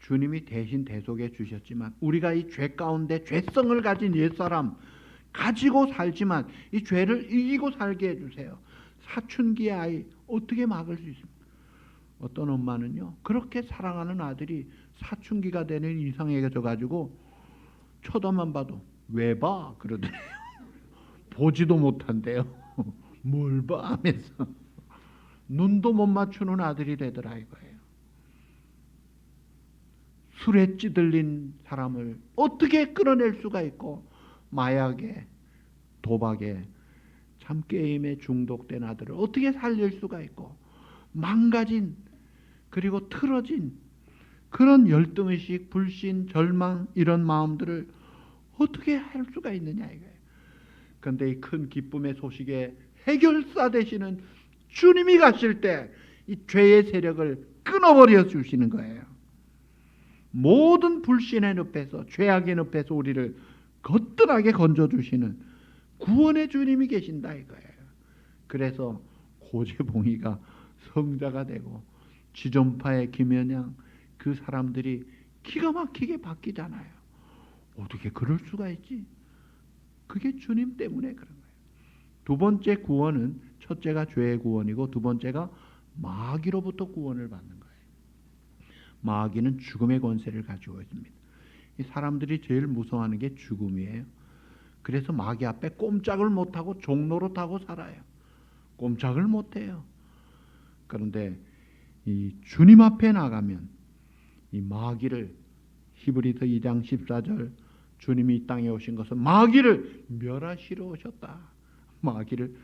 주님이 대신 대속해 주셨지만 우리가 이 죄 가운데 죄성을 가진 옛사람 가지고 살지만 이 죄를 이기고 살게 해주세요. 사춘기의 아이 어떻게 막을 수 있습니까? 어떤 엄마는요 그렇게 사랑하는 아들이 사춘기가 되는 이상해져 가지고 쳐다만 봐도 왜 봐? 그러더래요. 보지도 못한대요. 뭘 봐? 하면서 눈도 못 맞추는 아들이 되더라 이거예요. 술에 찌들린 사람을 어떻게 끌어낼 수가 있고 마약에 도박에 참 게임에 중독된 아들을 어떻게 살릴 수가 있고 망가진 그리고 틀어진 그런 열등의식, 불신, 절망 이런 마음들을 어떻게 할 수가 있느냐 이거예요. 그런데 이 큰 기쁨의 소식에 해결사 되시는 주님이 가실 때 이 죄의 세력을 끊어버려 주시는 거예요. 모든 불신의 늪에서 죄악의 늪에서 우리를 거뜬하게 건져주시는 구원의 주님이 계신다 이거예요. 그래서 고재봉이가 성자가 되고 지존파의 김연양 그 사람들이 기가 막히게 바뀌잖아요. 어떻게 그럴 수가 있지? 그게 주님 때문에 그런 거예요. 두 번째 구원은 첫째가 죄의 구원이고 두 번째가 마귀로부터 구원을 받는 거예요. 마귀는 죽음의 권세를 가지고 있습니다. 이 사람들이 제일 무서워하는 게 죽음이에요. 그래서 마귀 앞에 꼼짝을 못하고 종노릇하고 살아요. 꼼짝을 못해요. 그런데 이 주님 앞에 나가면 이 마귀를 히브리서 2장 14절 주님이 이 땅에 오신 것은 마귀를 멸하시러 오셨다. 마귀를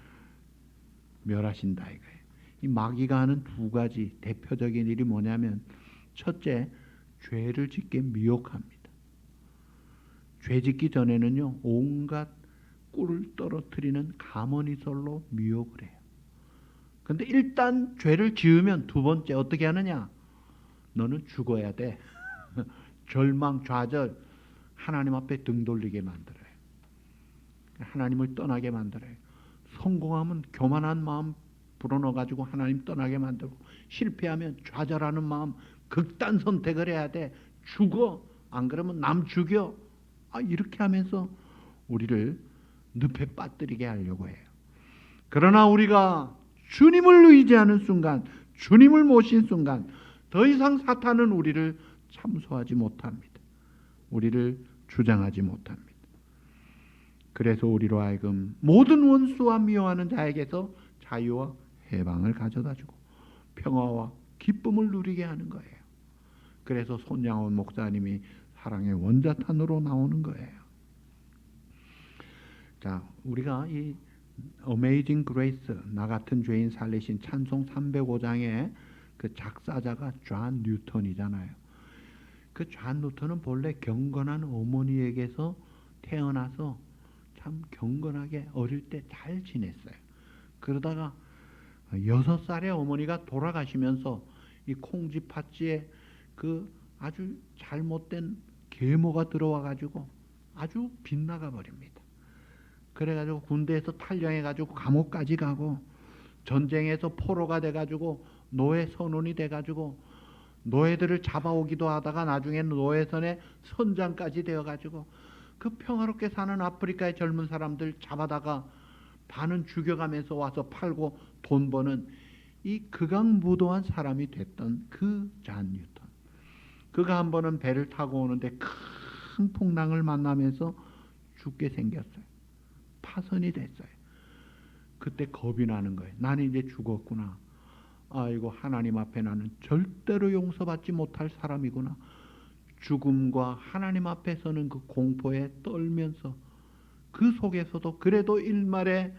멸하신다 이거예요. 이 마귀가 하는 두 가지 대표적인 일이 뭐냐면 첫째, 죄를 짓게 미혹합니다. 죄 짓기 전에는요 온갖 꿀을 떨어뜨리는 가머니설로 미혹을 해요. 근데 일단 죄를 지으면 두 번째 어떻게 하느냐? 너는 죽어야 돼. 절망, 좌절, 하나님 앞에 등 돌리게 만들어요. 하나님을 떠나게 만들어요. 성공하면 교만한 마음 불어넣어가지고 하나님 떠나게 만들고, 실패하면 좌절하는 마음, 극단 선택을 해야 돼. 죽어. 안 그러면 남 죽여. 이렇게 하면서 우리를 늪에 빠뜨리게 하려고 해요. 그러나 우리가 주님을 의지하는 순간, 주님을 모신 순간 더 이상 사탄은 우리를 참소하지 못합니다. 우리를 주장하지 못합니다. 그래서 우리로 하여금 모든 원수와 미워하는 자에게서 자유와 해방을 가져다주고 평화와 기쁨을 누리게 하는 거예요. 그래서 손양원 목사님이 사랑의 원자탄으로 나오는 거예요. 자, 우리가 이 Amazing Grace, 나 같은 죄인 살리신 찬송 305장의 그 작사자가 존 뉴턴이잖아요. 그 존 뉴턴은 본래 경건한 어머니에게서 태어나서 참 경건하게 어릴 때 잘 지냈어요. 그러다가 6살에 어머니가 돌아가시면서 이 콩쥐 팥쥐에 그 아주 잘못된 계모가 들어와 가지고 아주 빗나가 버립니다. 그래가지고 군대에서 탈영해가지고 감옥까지 가고, 전쟁에서 포로가 돼가지고 노예 선원이 돼가지고 노예들을 잡아오기도 하다가 나중에는 노예선의 선장까지 되어가지고 그 평화롭게 사는 아프리카의 젊은 사람들 잡아다가 반은 죽여가면서 와서 팔고 돈 버는 이 극악무도한 사람이 됐던 그 존 뉴턴. 그가 한 번은 배를 타고 오는데 큰 풍랑을 만나면서 죽게 생겼어요. 파선이 됐어요. 그때 겁이 나는 거예요. 나는 이제 죽었구나. 아이고, 하나님 앞에 나는 절대로 용서받지 못할 사람이구나. 죽음과 하나님 앞에 서는 그 공포에 떨면서 그 속에서도 그래도 일말의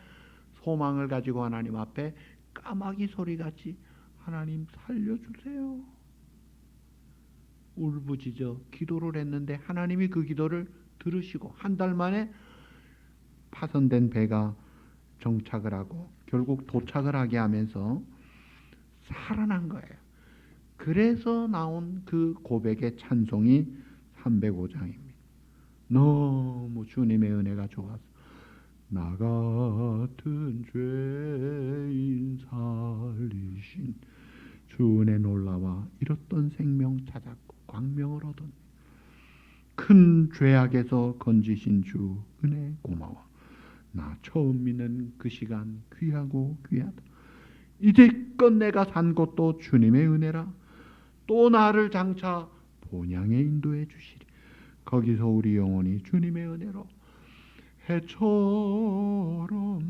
소망을 가지고 하나님 앞에 까마귀 소리같이 하나님 살려주세요. 울부짖어 기도를 했는데 하나님이 그 기도를 들으시고 한 달 만에 파손된 배가 정착을 하고 결국 도착을 하게 하면서 살아난 거예요. 그래서 나온 그 고백의 찬송이 305장입니다. 너무 주님의 은혜가 좋아서 나 같은 죄인 살리신 주 은혜 놀라와 잃었던 생명 찾았고 광명을 얻은 큰 죄악에서 건지신 주 은혜 고마워. 나 처음 믿는 그 시간 귀하고 귀하다. 이제껏 내가 산 것도 주님의 은혜라. 또 나를 장차 본향에 인도해 주시리. 거기서 우리 영혼이 주님의 은혜로 해처럼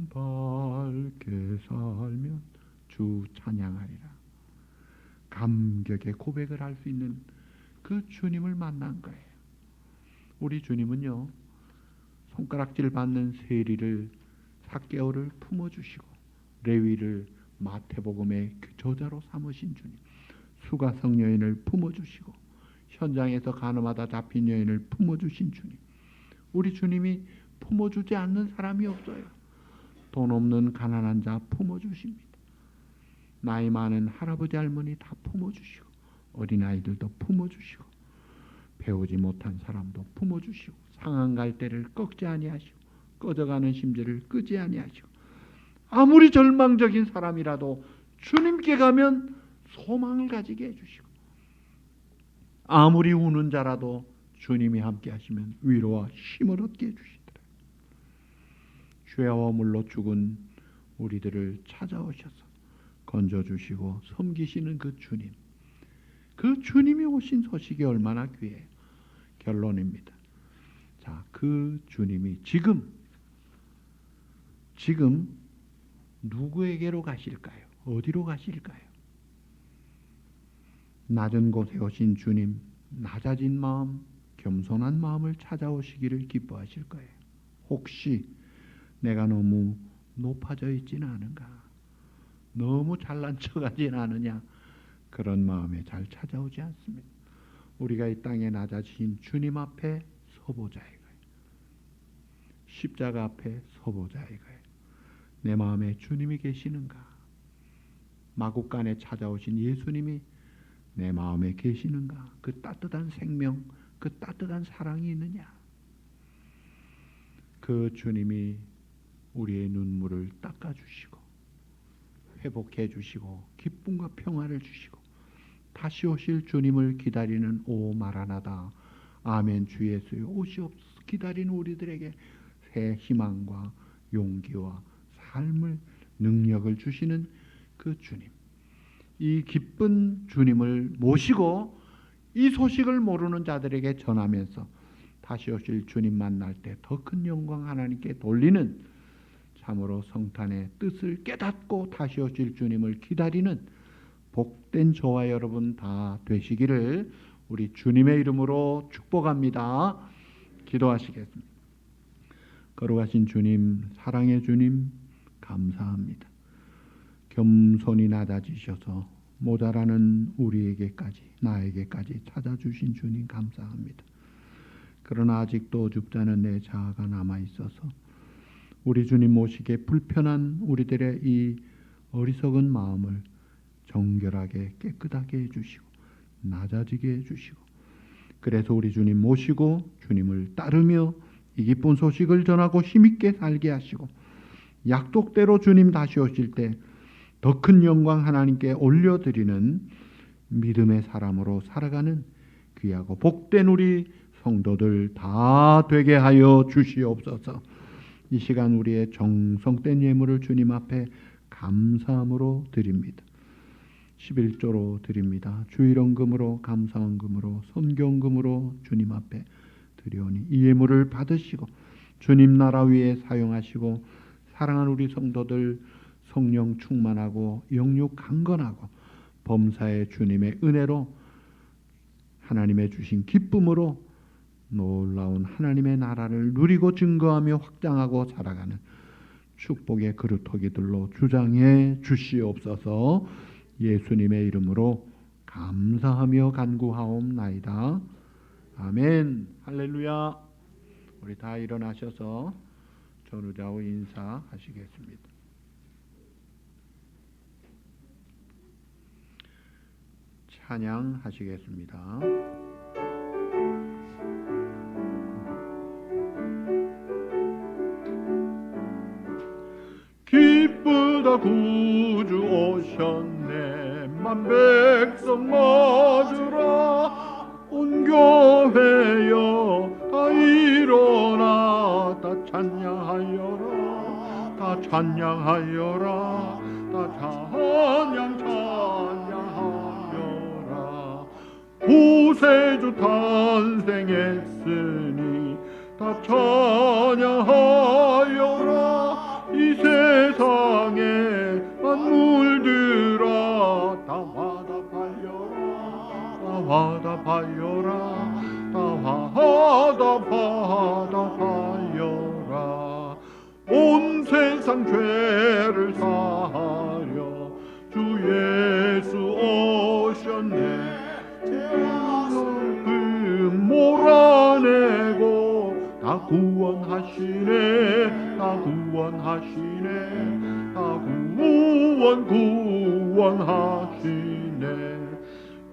밝게 살면 주 찬양하리라. 감격의 고백을 할 수 있는 그 주님을 만난 거예요. 우리 주님은요, 손가락질 받는 세리를 삭개오를 품어주시고 레위를 마태복음의 그 저자로 삼으신 주님, 수가성 여인을 품어주시고 현장에서 간음하다 잡힌 여인을 품어주신 주님, 우리 주님이 품어주지 않는 사람이 없어요. 돈 없는 가난한 자 품어주십니다. 나이 많은 할아버지 할머니 다 품어주시고 어린아이들도 품어주시고 배우지 못한 사람도 품어주시고 상한 갈대를 꺾지 아니하시고 꺼져가는 심지를 끄지 아니하시고 아무리 절망적인 사람이라도 주님께 가면 소망을 가지게 해주시고 아무리 우는 자라도 주님이 함께 하시면 위로와 힘을 얻게 해주시더라. 죄와 물로 죽은 우리들을 찾아오셔서 건져주시고 섬기시는 그 주님, 그 주님이 오신 소식이 얼마나 귀해요. 결론입니다. 자, 그 주님이 지금 누구에게로 가실까요? 어디로 가실까요? 낮은 곳에 오신 주님, 낮아진 마음, 겸손한 마음을 찾아오시기를 기뻐하실 거예요. 혹시 내가 너무 높아져 있지는 않은가? 너무 잘난 척하지는 않으냐? 그런 마음에 잘 찾아오지 않습니다. 우리가 이 땅에 낮아지신 주님 앞에 서보자 이거예요. 십자가 앞에 서보자 이거예요. 내 마음에 주님이 계시는가? 마국간에 찾아오신 예수님이 내 마음에 계시는가? 그 따뜻한 생명, 그 따뜻한 사랑이 있느냐? 그 주님이 우리의 눈물을 닦아주시고 회복해 주시고 기쁨과 평화를 주시고 다시 오실 주님을 기다리는 오 마라나다 아멘 주 예수여 오시옵소서 기다리는 우리들에게 새 희망과 용기와 삶을 능력을 주시는 그 주님, 이 기쁜 주님을 모시고 이 소식을 모르는 자들에게 전하면서 다시 오실 주님 만날 때 더 큰 영광 하나님께 돌리는 참으로 성탄의 뜻을 깨닫고 다시 오실 주님을 기다리는 복된 저와 여러분 다 되시기를 우리 주님의 이름으로 축복합니다. 기도하시겠습니다. 거룩하신 주님, 사랑의 주님, 감사합니다. 겸손히 낮아지셔서 모자라는 우리에게까지, 나에게까지 찾아주신 주님 감사합니다. 그러나 아직도 죽지 않은 내 자아가 남아있어서 우리 주님 모시기에 불편한 우리들의 이 어리석은 마음을 정결하게 깨끗하게 해주시고 낮아지게 해주시고 그래서 우리 주님 모시고 주님을 따르며 이 기쁜 소식을 전하고 힘있게 살게 하시고 약속대로 주님 다시 오실 때 더 큰 영광 하나님께 올려드리는 믿음의 사람으로 살아가는 귀하고 복된 우리 성도들 다 되게 하여 주시옵소서. 이 시간 우리의 정성된 예물을 주님 앞에 감사함으로 드립니다. 11조로 드립니다. 주일원금으로 감사원금으로 선경금으로 주님 앞에 드리오니 이 예물을 받으시고 주님 나라 위에 사용하시고 사랑하는 우리 성도들 성령 충만하고 영육 강건하고 범사의 주님의 은혜로 하나님의 주신 기쁨으로 놀라운 하나님의 나라를 누리고 증거하며 확장하고 살아가는 축복의 그루터기들로 주장해 주시옵소서. 예수님의 이름으로 감사하며 간구하옵나이다. 아멘. 할렐루야. 우리 다 일어나셔서 전우좌우 인사하시겠습니다. 찬양하시겠습니다. 기쁘다 구주 오셨네 만백성 맞으라 온 교회여 다 일어나 다 찬양하여라 다 찬양하여라 다 찬양하여라 구세주 탄생했으니 다 찬양하여라 이 세상에 만물들아 다 화답하여라 다 화답하여라 다 화답하여라 온 세상 죄를 사하려 주 예수 오셨네 죄악을 몰아내고 다 구원하시네 다 구원하시네 다 구원하시네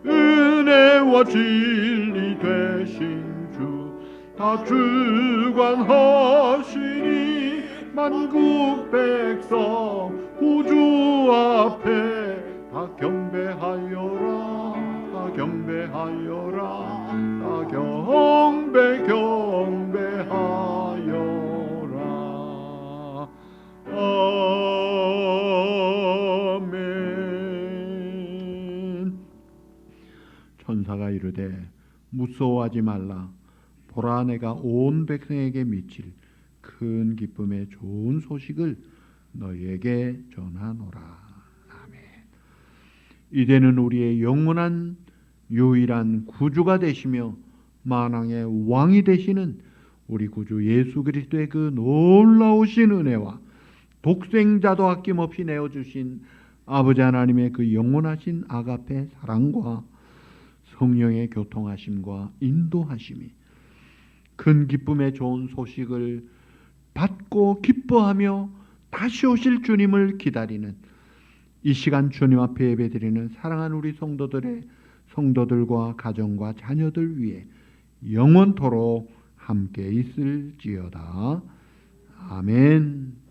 은혜와 진리 되신 주 다 주관하시니 만국 백성 구주 앞에 다 경배하여라 다 경배하여라 다 경배하여라 아멘. 천사가 이르되 무서워하지 말라 보라 내가 온 백성에게 미칠 큰 기쁨의 좋은 소식을 너희에게 전하노라. 아멘. 이제는 우리의 영원한 유일한 구주가 되시며 만왕의 왕이 되시는 우리 구주 예수 그리스도의 그 놀라우신 은혜와 독생자도 아낌없이 내어주신 아버지 하나님의 그 영원하신 아가페 사랑과 성령의 교통하심과 인도하심이 큰 기쁨의 좋은 소식을 받고 기뻐하며 다시 오실 주님을 기다리는 이 시간 주님 앞에 예배드리는 사랑하는 우리 성도들과 가정과 자녀들 위해 영원토록 함께 있을지어다. 아멘.